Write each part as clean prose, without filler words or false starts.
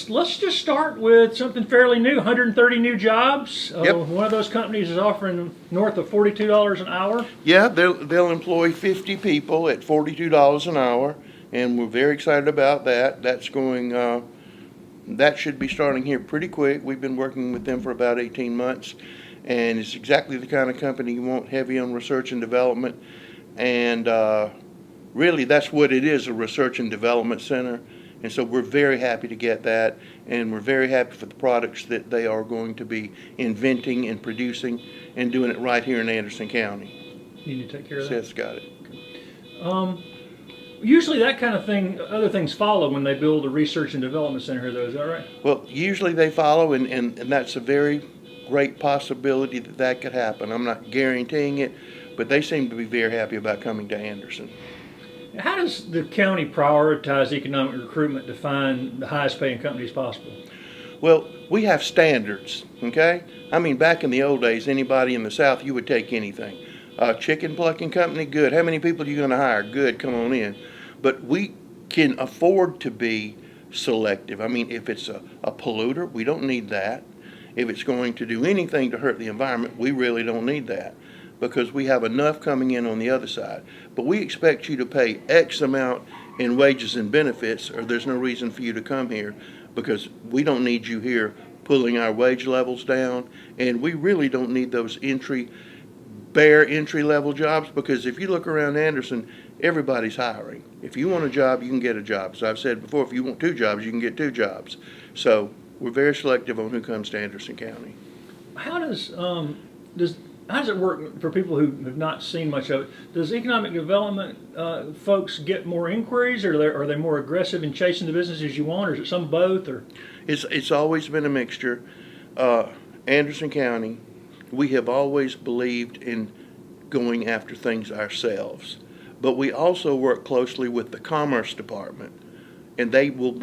let's just start with something fairly new. 130 new jobs. Yep. One of those companies is offering north of $42 an hour. Yeah, they'll employ 50 people at $42 an hour, and we're very excited about that. That should be starting here pretty quick. We've been working with them for about 18 months, and it's exactly the kind of company you want, heavy on research and development. And really, that's what it is, a research and development center. And so we're very happy to get that, and we're very happy for the products that they are going to be inventing and producing and doing it right here in Anderson County. You need to take care of that. Seth's got it. Usually that kind of thing, other things follow when they build a research and development center here, though. Is that right? Well, usually they follow, and that's a very great possibility that could happen. I'm not guaranteeing it, but they seem to be very happy about coming to Anderson. How does the county prioritize economic recruitment to find the highest paying companies possible? Well, we have standards, okay? I mean, back in the old days, anybody in the South, you would take anything. Chicken plucking company, good. How many people are you going to hire? Good, come on in. But we can afford to be selective. I mean, if it's a polluter, we don't need that. If it's going to do anything to hurt the environment, we really don't need that, because we have enough coming in on the other side. But we expect you to pay X amount in wages and benefits, or there's no reason for you to come here, because we don't need you here pulling our wage levels down, and we really don't need those bare entry-level jobs, because if you look around Anderson, everybody's hiring. If you want a job, you can get a job. As I've said before, if you want 2 jobs, you can get 2 jobs. So we're very selective on who comes to Anderson County. How does it work for people who have not seen much of it? Does economic development folks get more inquiries, or are they more aggressive in chasing the businesses you want, or is it some both? Or It's always been a mixture. Anderson County, we have always believed in going after things ourselves, but we also work closely with the Commerce Department, and they will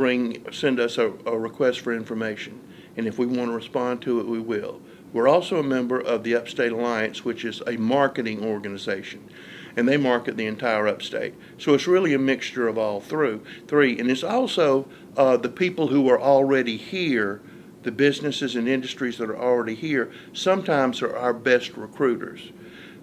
send us a request for information, and if we want to respond to it, we will. We're also a member of the Upstate Alliance, which is a marketing organization, and they market the entire upstate. So it's really a mixture of all three. And it's also the people who are already here, the businesses and industries that are already here, sometimes are our best recruiters,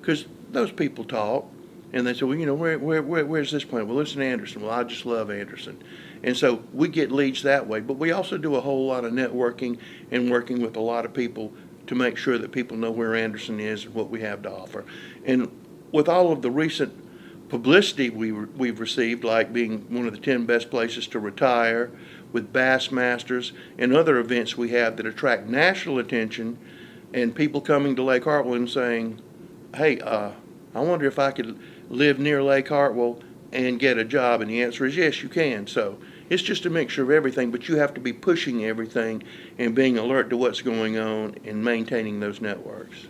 because those people talk, and they say, well, you know, where's this plant? Well, it's in Anderson. Well, I just love Anderson. And so we get leads that way, but we also do a whole lot of networking and working with a lot of people to make sure that people know where Anderson is and what we have to offer. And with all of the recent publicity we've received, like being one of the 10 best places to retire, with Bassmasters and other events we have that attract national attention, and people coming to Lake Hartwell and saying, hey, I wonder if I could live near Lake Hartwell and get a job, and the answer is yes, you can. So it's just a mixture of everything, but you have to be pushing everything and being alert to what's going on and maintaining those networks.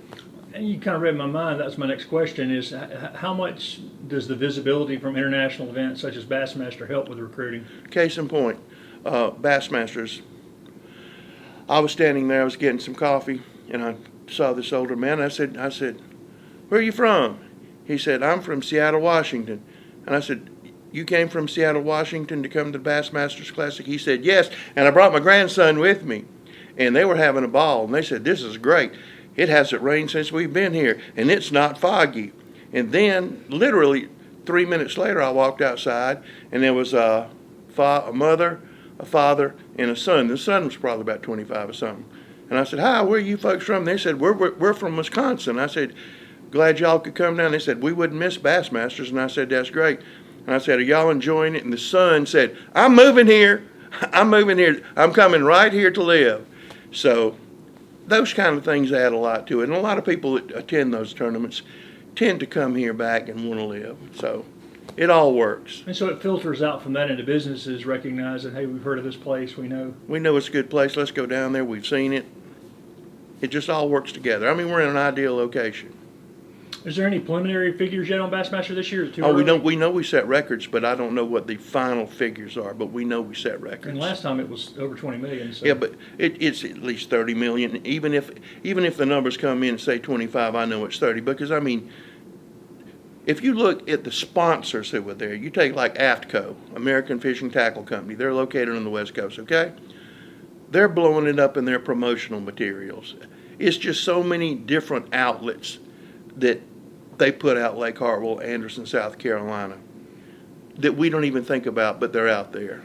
And you kind of read my mind. That's my next question: is how much does the visibility from international events such as Bassmaster help with recruiting? Case in point, Bassmasters. I was standing there, I was getting some coffee, and I saw this older man. I said, where are you from? He said, I'm from Seattle, Washington. And I said, you came from Seattle, Washington to come to the Bassmasters Classic? He said, yes, and I brought my grandson with me. And they were having a ball, and they said, this is great. It hasn't rained since we've been here, and it's not foggy. And then, literally, 3 minutes later, I walked outside, and there was a mother, a father, and a son. The son was probably about 25 or something. And I said, hi, where are you folks from? They said, we're from Wisconsin. I said, glad y'all could come down. They said, we wouldn't miss Bassmasters. And I said, that's great. And I said, are y'all enjoying it? And the son said, I'm moving here. I'm moving here. I'm coming right here to live. So those kind of things add a lot to it. And a lot of people that attend those tournaments tend to come here back and want to live. So it all works. And so it filters out from that into businesses recognizing, hey, we've heard of this place. We know it's a good place. Let's go down there. We've seen it. It just all works together. I mean, we're in an ideal location. Is there any preliminary figures yet on Bassmaster this year? We know we set records, but I don't know what the final figures are, but we know we set records. And last time it was over 20 million. So. Yeah, but it's at least 30 million. Even if the numbers come in and say 25, I know it's 30, because I mean, if you look at the sponsors that were there, you take like AFTCO, American Fishing Tackle Company. They're located on the West Coast, okay? they're blowing it up in their promotional materials. It's just so many different outlets that they put out Lake Hartwell, Anderson, South Carolina, that we don't even think about, but they're out there.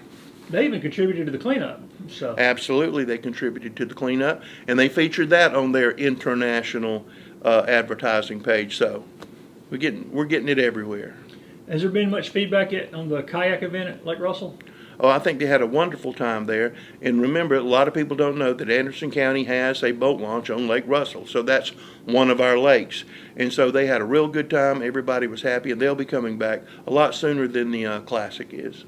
They even contributed to the cleanup. So Absolutely, they contributed to the cleanup, and they featured that on their international advertising page. So we're getting it everywhere. has there been much feedback yet on the kayak event at Lake Russell? Oh, I think they had a wonderful time there. And remember, a lot of people don't know that Anderson County has a boat launch on Lake Russell. So that's one of our lakes. And so they had a real good time. Everybody was happy, and they'll be coming back a lot sooner than the Classic is.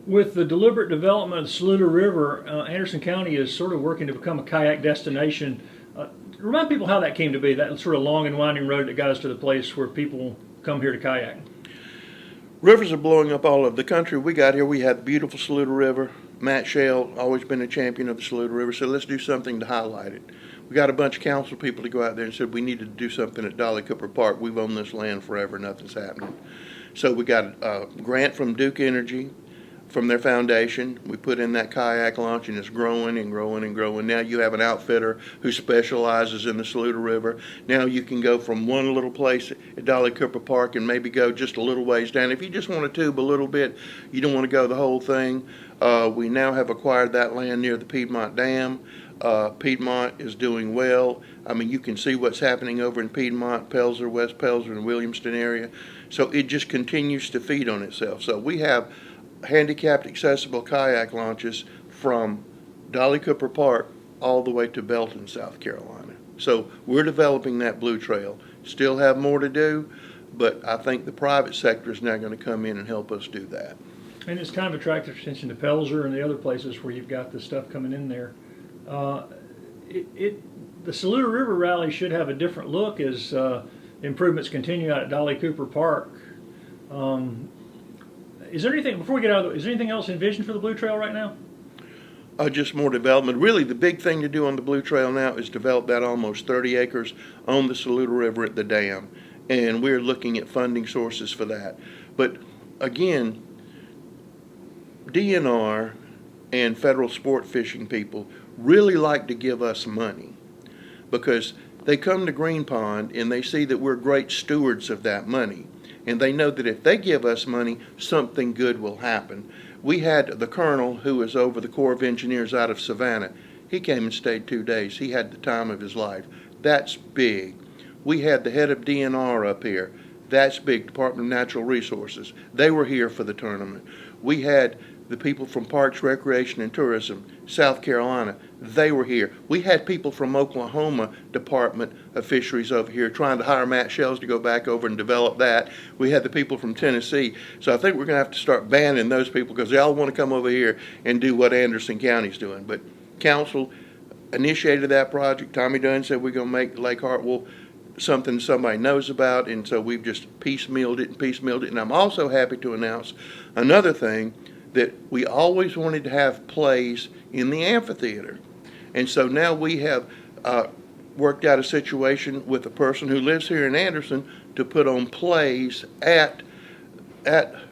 With the deliberate development of the Saluda River, Anderson County is sort of working to become a kayak destination. Remind people how that came to be, that sort of long and winding road that got us to the place where people come here to kayak. Rivers are blowing up all over the country. We got here, we had the beautiful Saluda River. Matt Shell, always been a champion of the Saluda River, so let's do something to highlight it. We got a bunch of council people to go out there and said we needed to do something at Dolly Cooper Park. We've owned this land forever, nothing's happening. So we got a grant from Duke Energy, from their foundation. We put in that kayak launch, and it's growing and growing and growing. Now you have an outfitter who specializes in the Saluda River. Now you can go from one little place at Dolly Cooper Park and maybe go just a little ways down. If you just want to tube a little bit, you don't want to go the whole thing. We now have acquired that land near the Piedmont Dam. Piedmont is doing well. I mean, you can see what's happening over in Piedmont, Pelzer, West Pelzer, and Williamston area. So it just continues to feed on itself. So we have handicapped accessible kayak launches from Dolly Cooper Park all the way to Belton, South Carolina. So we're developing that blue trail. Still have more to do, but I think the private sector is now going to come in and help us do that. And it's kind of attractive attention to Pelzer and the other places where you've got the stuff coming in there. The Saluda River Rally should have a different look as improvements continue out at Dolly Cooper Park. Is there anything, before we get out of the, is there anything else envisioned for the Blue Trail right now? Just more development. Really, the big thing to do on the Blue Trail now is develop that almost 30 acres on the Saluda River at the dam. And we're looking at funding sources for that. But again, DNR and federal sport fishing people really like to give us money because they come to Green Pond and they see that we're great stewards of that money. And they know that if they give us money, something good will happen. We had the colonel who was over the Corps of Engineers out of Savannah. He came and stayed 2 days. He had the time of his life. That's big. We had the head of DNR up here. That's big, Department of Natural Resources. They were here for the tournament. We had the people from Parks, Recreation, and Tourism, South Carolina. They were here. We had people from Oklahoma Department of Fisheries over here trying to hire Matt Shells to go back over and develop that. We had the people from Tennessee. So I think we're going to have to start banning those people because they all want to come over here and do what Anderson County's doing. But council initiated that project. Tommy Dunn said we're going to make Lake Hartwell something somebody knows about, and so we've just piecemealed it. And I'm also happy to announce another thing, that we always wanted to have plays in the amphitheater. And so now we have worked out a situation with a person who lives here in Anderson to put on plays at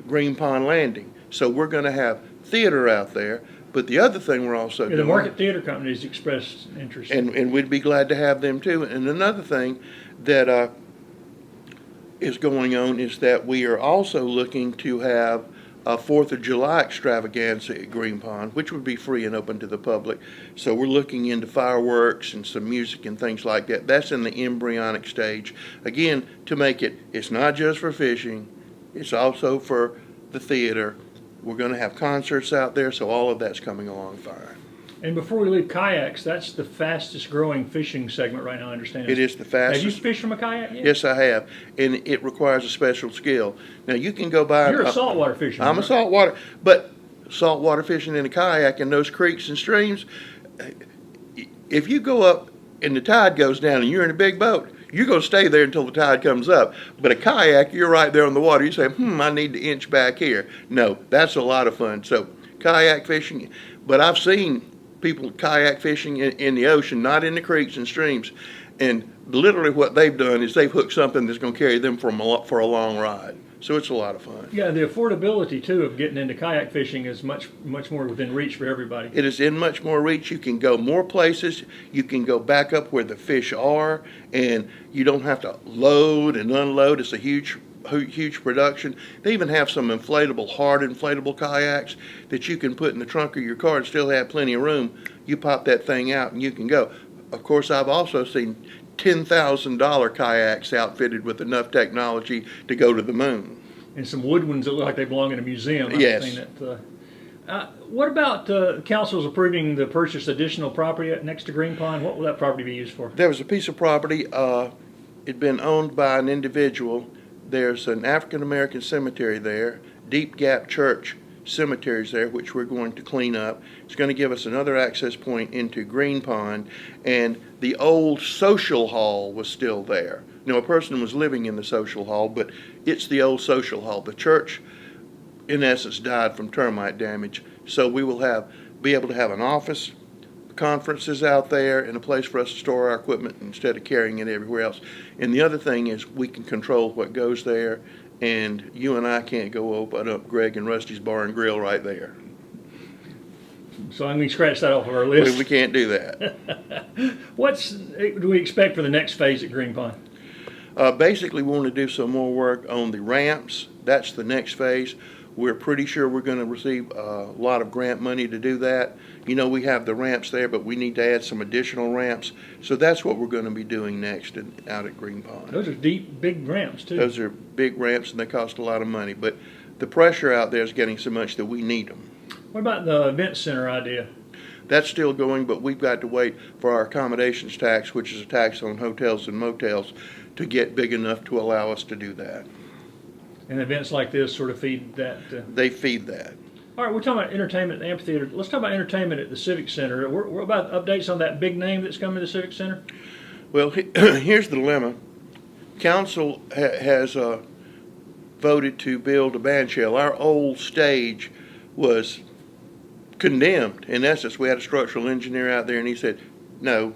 Green Pond Landing. So we're going to have theater out there. But the other thing we're also doing... The Market Theater Company's expressed interest. And we'd be glad to have them too. And another thing that is going on is that we are also looking to have a 4th of July extravaganza at Green Pond, which would be free and open to the public. So we're looking into fireworks and some music and things like that. That's in the embryonic stage. Again, to make it's not just for fishing, it's also for the theater. We're going to have concerts out there, so all of that's coming along fine. And before we leave kayaks, that's the fastest growing fishing segment right now, I understand. It is the fastest. Have you fished from a kayak yet? Yes, I have. And it requires a special skill. Now, you can go by... You're a saltwater fisherman. I'm a saltwater, but saltwater fishing in a kayak in those creeks and streams, if you go up and the tide goes down and you're in a big boat, you're going to stay there until the tide comes up. But a kayak, you're right there on the water. You say, I need to inch back here. No, that's a lot of fun. So kayak fishing, but I've seen people kayak fishing in the ocean, not in the creeks and streams. And literally what they've done is they've hooked something that's going to carry them for a long ride. So it's a lot of fun. Yeah, the affordability too of getting into kayak fishing is much more within reach for everybody. It is in much more reach. You can go more places. You can go back up where the fish are, and you don't have to load and unload. It's a huge production. They even have some hard inflatable kayaks that you can put in the trunk of your car and still have plenty of room. You pop that thing out and you can go. Of course, I've also seen $10,000 kayaks outfitted with enough technology to go to the moon. And some wood ones that look like they belong in a museum. Yes. I've seen that. What about council's approving the purchase additional property next to Green Pond? What will that property be used for? There was a piece of property. It'd been owned by an individual. There's an African American cemetery there. Deep Gap Church cemeteries there, which we're going to clean up. It's going to give us another access point into Green Pond, and the old social hall was still there. A person was living in the social hall, but it's the old social hall. The church, in essence, died from termite damage, so we will be able to have an office, conferences out there, and a place for us to store our equipment instead of carrying it everywhere else. And the other thing is we can control what goes there, and you and I can't go open up Greg and Rusty's Bar and Grill right there. So I'm going to scratch that off of our list. We can't do that. What do we expect for the next phase at Green Pond? Basically, we want to do some more work on the ramps. That's the next phase. We're pretty sure we're going to receive a lot of grant money to do that. We have the ramps there, but we need to add some additional ramps. So that's what we're going to be doing next out at Green Pond. Those are deep, big ramps, too. Those are big ramps, and they cost a lot of money. But the pressure out there is getting so much that we need them. What about the event center idea? That's still going, but we've got to wait for our accommodations tax, which is a tax on hotels and motels, to get big enough to allow us to do that. And events like this sort of feed that? They feed that. All right, we're talking about entertainment at the amphitheater. Let's talk about entertainment at the Civic Center. We're about updates on that big name that's coming to the Civic Center? Well, here's the dilemma. Council has voted to build a band shell. Our old stage was condemned. In essence, we had a structural engineer out there, and he said, no,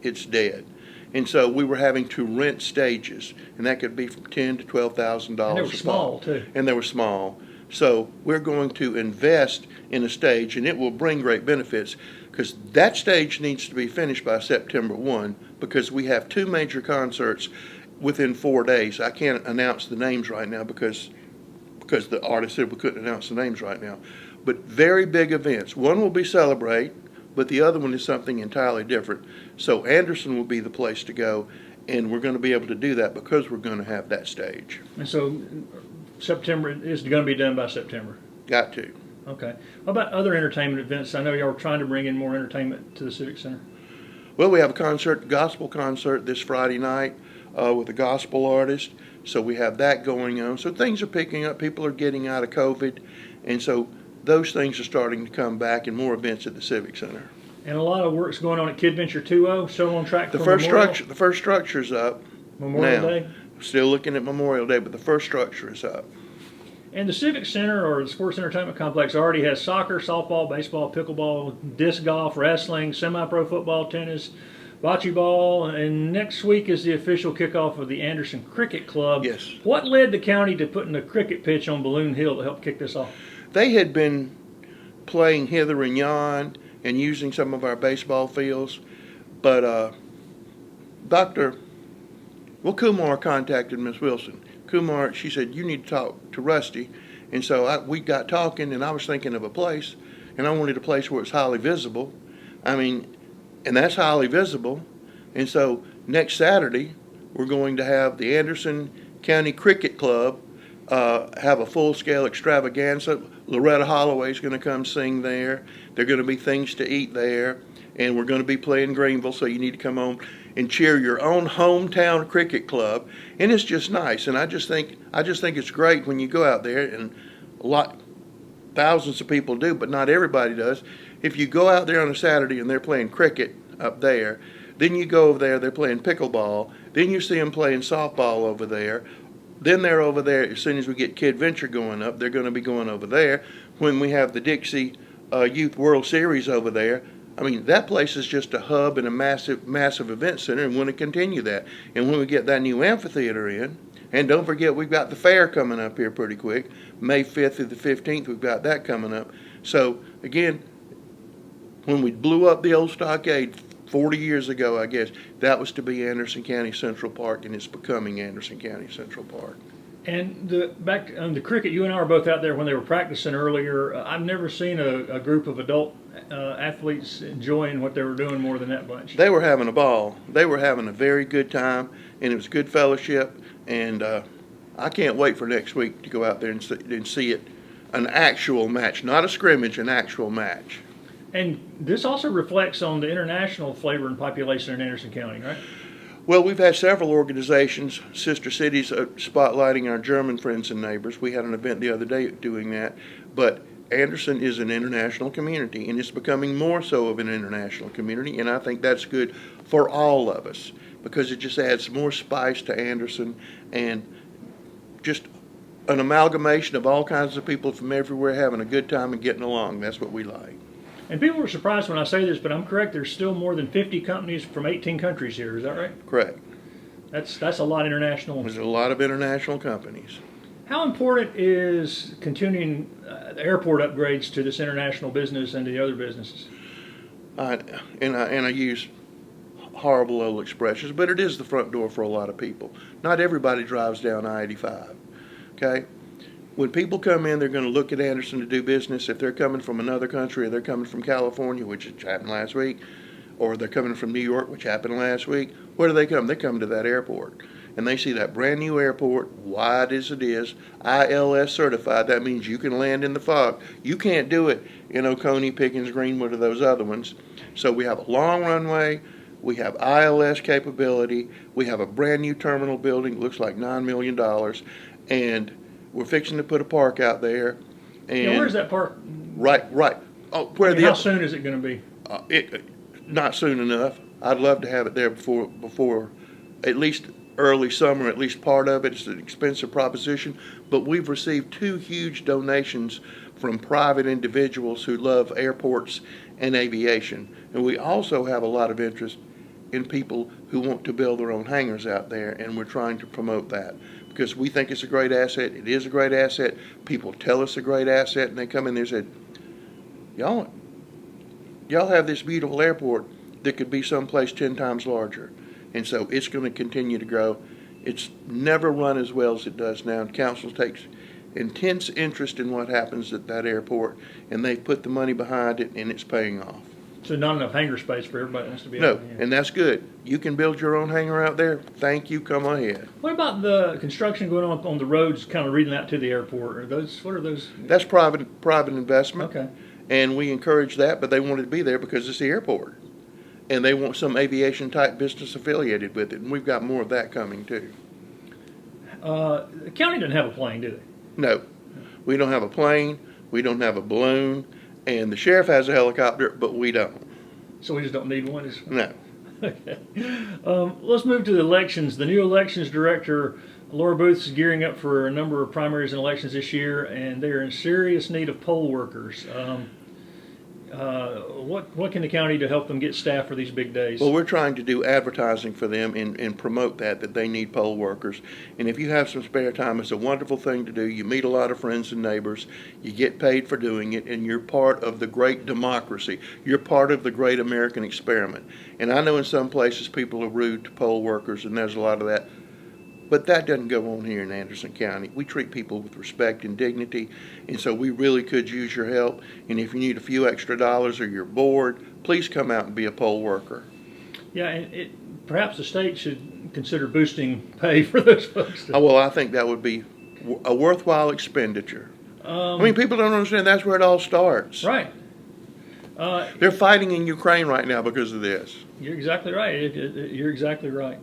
it's dead. And so we were having to rent stages, and that could be from $10,000 to $12,000. And they were small, too. And they were small. So we're going to invest in a stage, and it will bring great benefits, because that stage needs to be finished by September 1, because we have 2 major concerts within 4 days. I can't announce the names right now because the artist said we couldn't announce the names right now. But very big events. One will be Celebrate, but the other one is something entirely different. So Anderson will be the place to go, and we're going to be able to do that because we're going to have that stage. And so September is going to be done by September? Got to. Okay. What about other entertainment events? I know y'all are trying to bring in more entertainment to the Civic Center. Well, we have a gospel concert this Friday night with a gospel artist. So we have that going on. So things are picking up. People are getting out of COVID. And so those things are starting to come back, and more events at the Civic Center. And a lot of work's going on at Kid Venture 2.0, still on track for Memorial? The first structure's up. Memorial now. Day? Still looking at Memorial Day, but the first structure is up. And the Civic Center, or the Sports Entertainment Complex, already has soccer, softball, baseball, pickleball, disc golf, wrestling, semi-pro football, tennis, bocce ball, and next week is the official kickoff of the Anderson Cricket Club. Yes. What led the county to putting a cricket pitch on Balloon Hill to help kick this off? They had been playing hither and yon and using some of our baseball fields, but Kumar contacted Miss Wilson. Kumar, she said, you need to talk to Rusty. And so we got talking, and I was thinking of a place, and I wanted a place where it's highly visible. And that's highly visible. And so next Saturday, we're going to have the Anderson County Cricket Club have a full-scale extravaganza. Loretta Holloway's going to come sing there. There are going to be things to eat there, and we're going to be playing Greenville, so you need to come on and cheer your own hometown cricket club. And it's just nice. And I just think it's great when you go out there, and thousands of people do, but not everybody does. If you go out there on a Saturday and they're playing cricket up there, then you go over there, they're playing pickleball, then you see them playing softball over there. Then they're over there, as soon as we get Kid Venture going up, they're going to be going over there. When we have the Dixie Youth World Series over there, I mean, that place is just a hub and a massive event center, and want to continue that. And when we get that new amphitheater in, and don't forget, we've got the fair coming up here pretty quick. May 5th through the 15th, we've got that coming up. So, again, when we blew up the old stockade 40 years ago, I guess, that was to be Anderson County Central Park, and it's becoming Anderson County Central Park. And back on the cricket, you and I were both out there when they were practicing earlier. I've never seen a group of adult athletes enjoying what they were doing more than that bunch. They were having a ball. They were having a very good time, and it was good fellowship. And I can't wait for next week to go out there and see it, an actual match, not a scrimmage, an actual match. And this also reflects on the international flavor and population in Anderson County, right? Well, we've had several organizations, sister cities, spotlighting our German friends and neighbors. We had an event the other day doing that. But Anderson is an international community, and it's becoming more so of an international community, and I think that's good for all of us because it just adds more spice to Anderson and just an amalgamation of all kinds of people from everywhere having a good time and getting along. That's what we like. And people were surprised when I say this, but I'm correct. There's still more than 50 companies from 18 countries here. Is that right? Correct. That's a lot international. There's a lot of international companies. How important is continuing the airport upgrades to this international business and to the other businesses? And I use horrible old expressions, but it is the front door for a lot of people. Not everybody drives down I-85. Okay? When people come in, they're going to look at Anderson to do business. If they're coming from another country, or they're coming from California, which happened last week, or they're coming from New York, which happened last week, where do they come? They come to that airport. And they see that brand new airport, wide as it is, ILS certified. That means you can land in the fog. You can't do it in Oconee, Pickens, Greenwood, or those other ones. So we have a long runway. We have ILS capability. We have a brand new terminal building. Looks like $9 million. And we're fixing to put a park out there. And where's that park? Right. Oh, how soon is it going to be? Not soon enough. I'd love to have it there before at least early summer, at least part of it. It's an expensive proposition, but we've received 2 huge donations from private individuals who love airports and aviation. And we also have a lot of interest in people who want to build their own hangars out there, and we're trying to promote that because we think it's a great asset. It is a great asset. People tell us a great asset, and they come in there and say, y'all have this beautiful airport that could be someplace 10 times larger. And so it's going to continue to grow. It's never run as well as it does now. And council takes intense interest in what happens at that airport, and they put the money behind it, and it's paying off. So not enough hangar space for everybody that wants to be No, out there. and that's good. You can build your own hangar out there. Thank you. Come ahead. What about the construction going on the roads kind of leading out to the airport? What are those? That's private investment. Okay. And we encourage that, but they wanted to be there because it's the airport. And they want some aviation type business affiliated with it. And we've got more of that coming too. The county doesn't have a plane, do they? No. We don't have a plane. We don't have a balloon. And the sheriff has a helicopter, but we don't. So we just don't need one? No. Okay. Let's move to the elections. The new elections director, Laura Booth, is gearing up for a number of primaries and elections this year, and they are in serious need of poll workers. What can the county do to help them get staff for these big days? Well, we're trying to do advertising for them and promote that they need poll workers. And if you have some spare time, it's a wonderful thing to do. You meet a lot of friends and neighbors. You get paid for doing it, and you're part of the great democracy. You're part of the great American experiment. And I know in some places people are rude to poll workers, and there's a lot of that. But that doesn't go on here in Anderson County. We treat people with respect and dignity, and so we really could use your help. And if you need a few extra dollars or you're bored, please come out and be a poll worker. Yeah, and perhaps the state should consider boosting pay for those folks. Well, I think that would be a worthwhile expenditure. I mean, people don't understand that's where it all starts. Right. They're fighting in Ukraine right now because of this. You're exactly right. You're exactly right.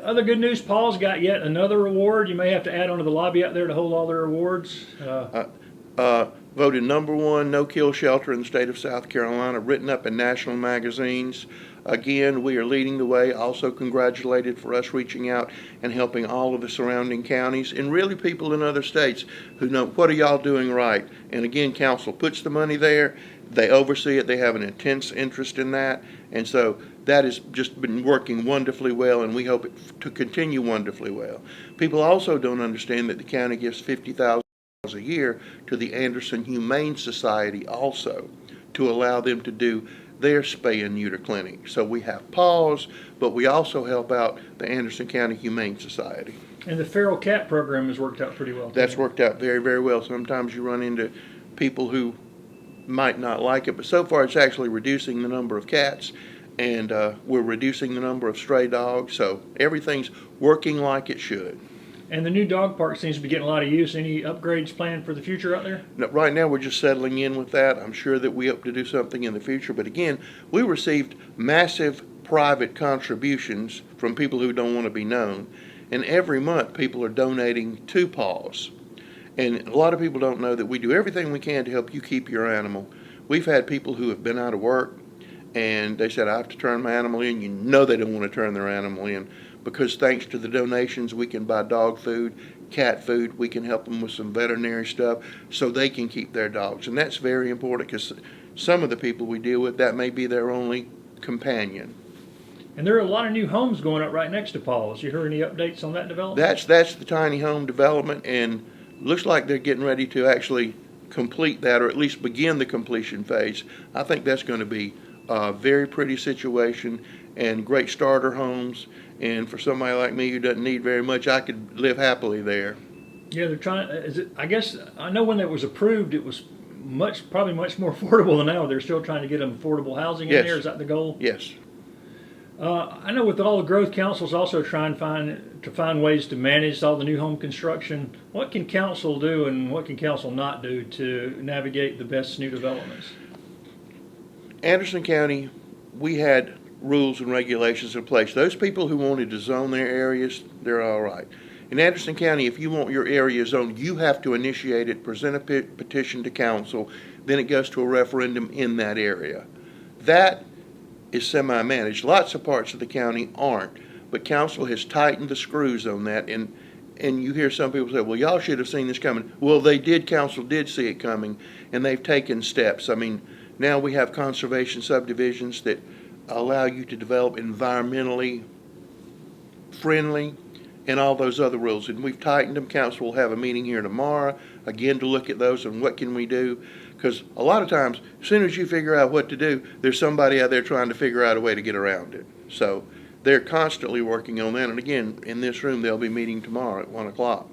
Other good news, Paul's got yet another award. You may have to add on to the lobby out there to hold all their awards. Voted #1 no-kill shelter in the state of South Carolina, written up in national magazines. Again, we are leading the way. Also congratulated for us reaching out and helping all of the surrounding counties and really people in other states who know what are y'all doing right. And again, council puts the money there They oversee it. They have an intense interest in that. And so that has just been working wonderfully well, and we hope it to continue wonderfully well. People also don't understand that the county gives $50,000 a year to the Anderson Humane Society also to allow them to do their spay and neuter clinic. So we have paws, but we also help out the Anderson County Humane Society. And the feral cat program has worked out pretty well. That's worked out very, very well. Sometimes you run into people who might not like it, but so far it's actually reducing the number of cats, and we're reducing the number of stray dogs, so everything's working like it should. And the new dog park seems to be getting a lot of use. Any upgrades planned for the future out there? Now, right now we're just settling in with that. I'm sure that we hope to do something in the future, but again, we received massive private contributions from people who don't want to be known, and every month people are donating to paws. And a lot of people don't know that we do everything we can to help you keep your animal. We've had people who have been out of work and they said, I have to turn my animal in. You know they don't want to turn their animal in, because thanks to the donations we can buy dog food, cat food, we can help them with some veterinary stuff so they can keep their dogs. And that's very important, because some of the people we deal with, that may be their only companion. And there are a lot of new homes going up right next to Paul's. You heard any updates on that development? That's the tiny home development, and looks like they're getting ready to actually complete that, or at least begin the completion phase. I think that's going to be a very pretty situation and great starter homes. And for somebody like me who doesn't need very much, I could live happily there. Yeah, they're trying. I guess I know when it was approved, it was probably much more affordable than now. They're still trying to get them affordable housing in Yes. there. Is that the goal? Yes. I know with all the growth, council's also trying to find ways to manage all the new home construction. What can council do and what can council not do to navigate the best new developments? Anderson County, we had rules and regulations in place. Those people who wanted to zone their areas, they're all right. In Anderson County, if you want your area zoned, you have to initiate it, present a petition to council, then it goes to a referendum in that area. That is semi-managed. Lots of parts of the county aren't, but council has tightened the screws on that, and you hear some people say, well, y'all should have seen this coming. Well, they did. Council did see it coming, and they've taken steps. I mean, now we have conservation subdivisions that allow you to develop environmentally friendly and all those other rules, and we've tightened them. Council will have a meeting here tomorrow again to look at those and what can we do, because a lot of times as soon as you figure out what to do, there's somebody out there trying to figure out a way to get around it. So they're constantly working on that, and again, in this room they'll be meeting tomorrow at 1 o'clock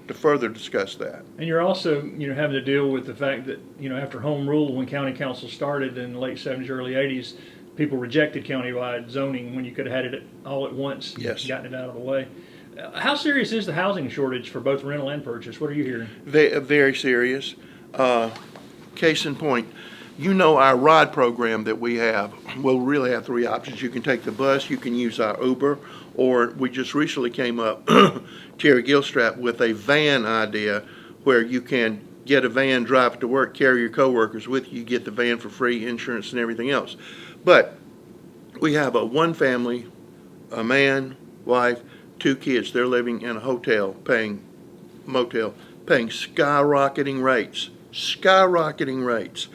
to further discuss that. And you're also, having to deal with the fact that, after home rule, when county council started in the late 70s, early 80s, people rejected countywide zoning when you could have had it all at once. Yes. Gotten it out of the way. How serious is the housing shortage for both rental and purchase? What are you hearing? Very serious. Case in point, our ride program that we have, we'll really have three options. You can take the bus, you can use our Uber, or we just recently came up, Terry Gilstrap, with a van idea where you can get a van, drive it to work, carry your coworkers with you, get the van for free, insurance and everything else. But we have a one family, a man, wife, 2 kids. They're living in a hotel, paying skyrocketing rates.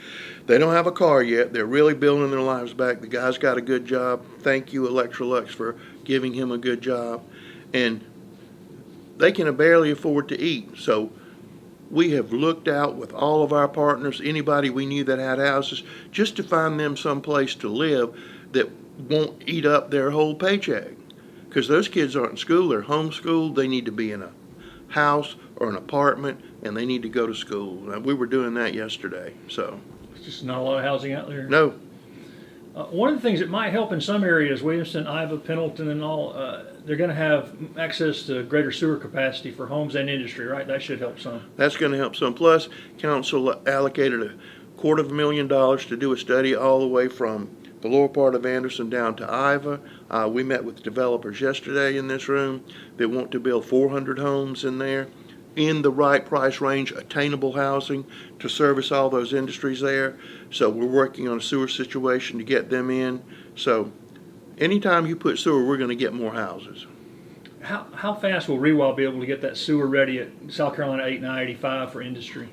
They don't have a car yet. They're really building their lives back. The guy's got a good job. Thank you, Electrolux, for giving him a good job. And they can barely afford to eat. So we have looked out with all of our partners, anybody we knew that had houses, just to find them some place to live that won't eat up their whole paycheck. Because those kids aren't in school, they're homeschooled, they need to be in a house or an apartment, and they need to go to school. We were doing that yesterday, so. There's just not a lot of housing out there. No. One of the things that might help in some areas, Williamston, Iva, Pendleton, and all, they're going to have access to greater sewer capacity for homes and industry, right? That should help some. That's going to help some. Plus, council allocated $250,000 to do a study all the way from the lower part of Anderson down to Iva. We met with developers yesterday in this room that want to build 400 homes in there in the right price range, attainable housing to service all those industries there. So we're working on a sewer situation to get them in. So anytime you put sewer, we're going to get more houses. How fast will Rewall be able to get that sewer ready at South Carolina 8 and I-85 for industry?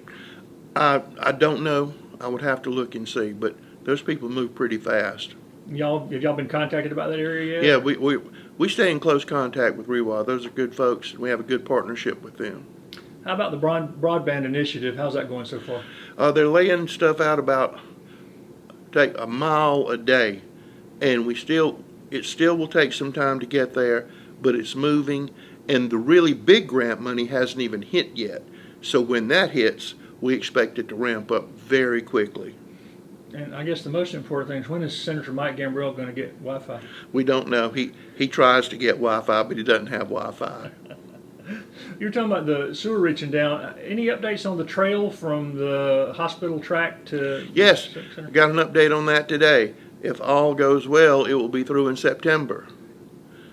I don't know. I would have to look and see, but those people move pretty fast. Have y'all been contacted about that area yet? Yeah, we stay in close contact with REWA. Those are good folks. We have a good partnership with them. How about the broadband initiative? How's that going so far? They're laying stuff out about take a mile a day, and it still will take some time to get there, but it's moving, and the really big grant money hasn't even hit yet. So when that hits, we expect it to ramp up very quickly. And I guess the most important thing is, when is Senator Mike Gambrell going to get Wi-Fi? We don't know. He tries to get Wi-Fi, but he doesn't have Wi-Fi. You're talking about the sewer reaching down. Any updates on the trail from the hospital track to? Yes, the center? got an update on that today. If all goes well, it will be through in September.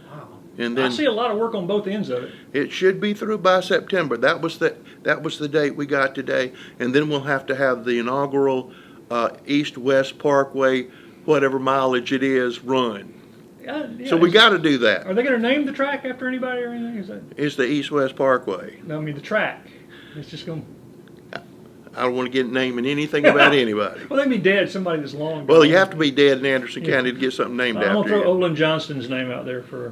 Wow. And I then see a lot of work on both ends of it. it should be through by September. That was the date we got today. And then we'll have to have the inaugural East-West Parkway, whatever mileage it is, run. Yeah, So we got to do that. Are they going to name the track after anybody or anything? Is that? It's the East-West Parkway. No, I mean the track. It's just going. I don't want to get naming anything about anybody. Well, they be dead. Somebody that's long. Well, gone. you have to be dead in Anderson Yeah. County to get something named I'm gonna after throw you. Olin Johnston's name out there for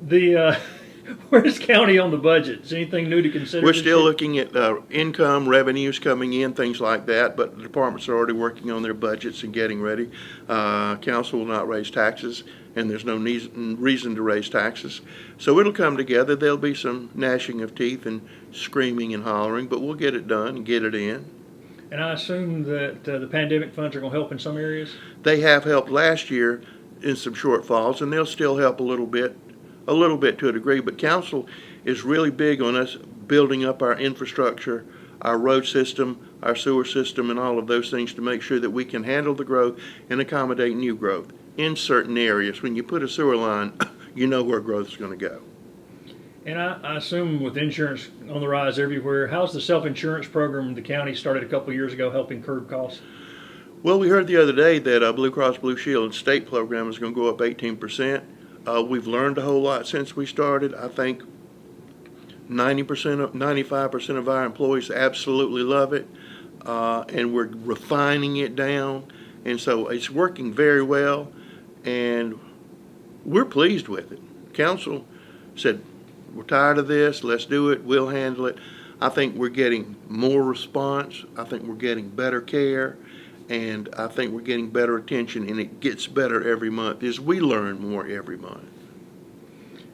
the. Where's county on the budget? Is anything new to consider? We're this still year? looking at income, revenues coming in, things like that, but the departments are already working on their budgets and getting ready. Council will not raise taxes, and there's no reason to raise taxes. So it'll come together. There'll be some gnashing of teeth and screaming and hollering, but we'll get it done and get it in. And I assume that the pandemic funds are going to help in some areas. They have helped last year in some shortfalls, and they'll still help a little bit to a degree, but council is really big on us building up our infrastructure, our road system, our sewer system, and all of those things to make sure that we can handle the growth and accommodate new growth in certain areas. When you put a sewer line, you know where growth is going to go. And I assume with insurance on the rise everywhere, how's the self-insurance program the county started a couple of years ago helping curb costs? Well, we heard the other day that Blue Cross Blue Shield state program is going to go up 18%. We've learned a whole lot since we started. I think 95% of our employees absolutely love it, and we're refining it down, and so it's working very well, and we're pleased with it. Council said, we're tired of this, let's do it, we'll handle it. I think we're getting more response, I think we're getting better care, and I think we're getting better attention, and it gets better every month as we learn more every month.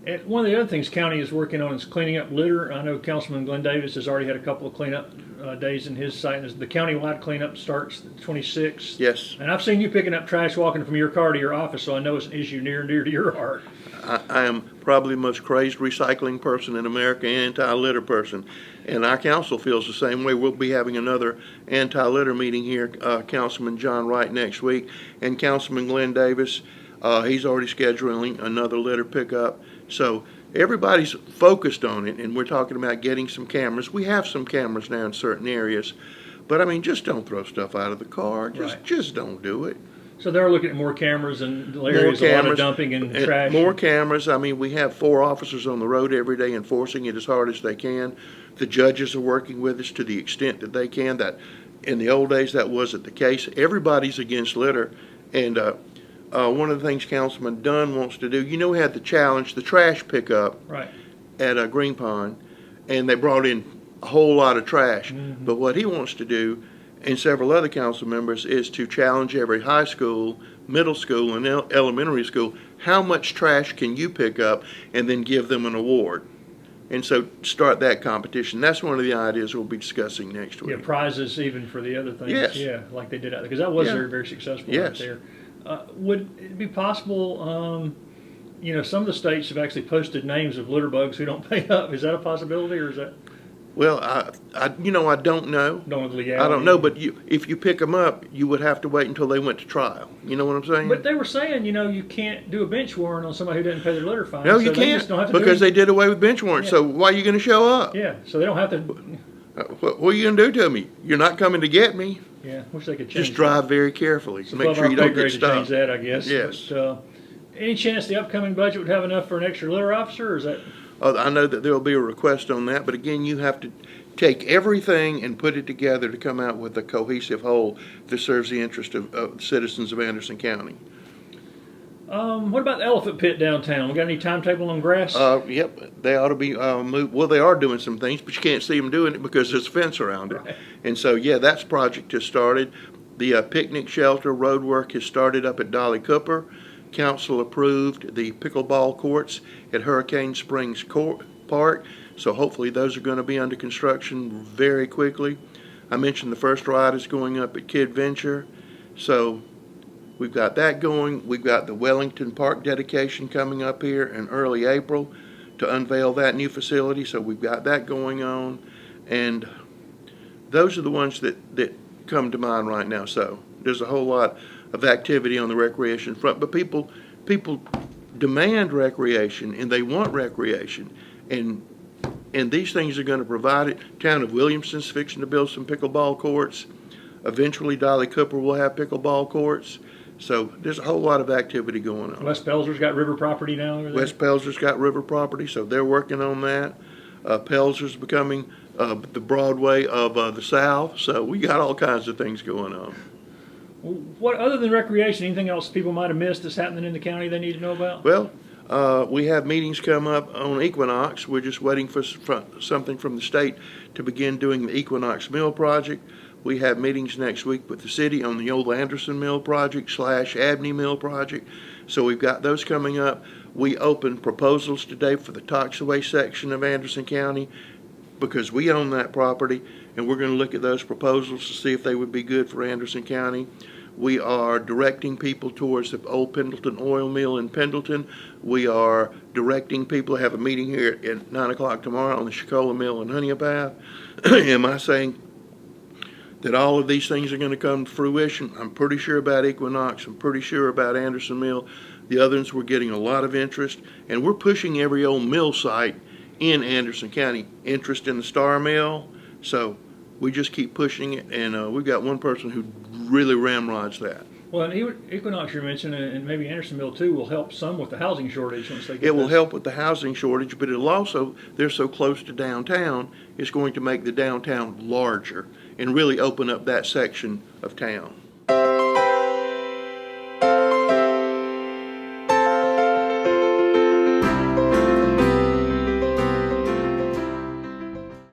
And one of the other things county is working on is cleaning up litter. I know Councilman Glenn Davis has already had a couple of cleanup days in his site. The countywide cleanup starts the 26th. Yes. And I've seen you picking up trash walking from your car to your office, so I know it's an issue near and dear to your heart. I am probably the most crazed recycling person in America, anti-litter person. And our council feels the same way. We'll be having another anti-litter meeting here, Councilman John Wright next week, and Councilman Glenn Davis, he's already scheduling another litter pickup. So everybody's focused on it, and we're talking about getting some cameras. We have some cameras now in certain areas, but I mean, just don't throw stuff out of the car. Just don't do it. So they're looking at more cameras and areas, a lot of dumping and trash. More cameras. I mean, we have 4 officers on the road every day enforcing it as hard as they can. The judges are working with us to the extent that they can. That in the old days that wasn't the case. Everybody's against litter, and one of the things Councilman Dunn wants to do. You know, we had the challenge, the trash pickup right at Green Pond, and they brought in a whole lot of trash. Mm-hmm. But what he wants to do, and several other council members, is to challenge every high school, middle school, and elementary school, how much trash can you pick up, and then give them an award. And so start that competition. That's one of the ideas we'll be discussing next week. Yeah, prizes even for the other things. Yes. Yeah, like they did out there, because that was very, very successful out Yes. there. Would it be possible, some of the states have actually posted names of litter bugs who don't pay up. Is that a possibility, or is that? Well, I don't know. Don't know the legality. I don't know, but if you pick them up, you would have to wait until they went to trial. You know what I'm saying? But they were saying, you can't do a bench warrant on somebody who didn't pay their litter fine. No, so you they can't, just don't have to because they did away with bench warrants. Yeah. So why are you going to show up? Yeah, so they don't have to. What are you going to do to me? You're not coming to get me. Yeah, wish they could change. Just drive very carefully. It's Make above sure our you pay don't grade get to change stopped. that, I guess. Yes. But, any chance the upcoming budget would have enough for an extra litter officer, or is that? I know that there will be a request on that, but again, you have to take everything and put it together to come out with a cohesive whole that serves the interest of citizens of Anderson County. What about the elephant pit downtown? We got any timetable on grass? Yep, they ought to be moved. Well, they are doing some things, but you can't see them doing it because there's a fence around it. Right. And so, yeah, that project has started. The picnic shelter road work has started up at Dolly Cooper. Council approved the pickleball courts at Hurricane Springs Park. So hopefully those are going to be under construction very quickly. I mentioned the first ride is going up at Kid Venture. So we've got that going. We've got the Wellington Park dedication coming up here in early April to unveil that new facility. So we've got that going on. And those are the ones that come to mind right now. So there's a whole lot of activity on the recreation front. But people demand recreation, and they want recreation. And these things are going to provide it. Town of Williamson's fixing to build some pickleball courts. Eventually, Dolly Cooper will have pickleball courts. So there's a whole lot of activity going on. West Pelzer's got river property now over there? West Pelzer's got river property, so they're working on that. Pelzer's becoming the Broadway of the South, so we got all kinds of things going on. What, other than recreation, anything else people might have missed that's happening in the county they need to know about? Well, we have meetings come up on Equinox. We're just waiting for something from the state to begin doing the Equinox Mill project. We have meetings next week with the city on the old Anderson Mill project / Abney Mill project. So we've got those coming up. We opened proposals today for the Toxaway section of Anderson County because we own that property, and we're going to look at those proposals to see if they would be good for Anderson County. We are directing people towards the old Pendleton oil mill in Pendleton. We are directing people to have a meeting here at 9 o'clock tomorrow on the Shakola Mill in Honeypath. Am I saying that all of these things are going to come to fruition? I'm pretty sure about Equinox. I'm pretty sure about Anderson Mill. The others, we're getting a lot of interest, and we're pushing every old mill site in Anderson County. Interest in the Star Mill, so we just keep pushing it, and we've got one person who really ramrods that. Well, and Equinox you mentioned, and maybe Anderson Mill too, will help some with the housing shortage once they get It will help with the housing shortage, but it'll also, they're so close to downtown, it's going to make the downtown larger and really open up that section of town.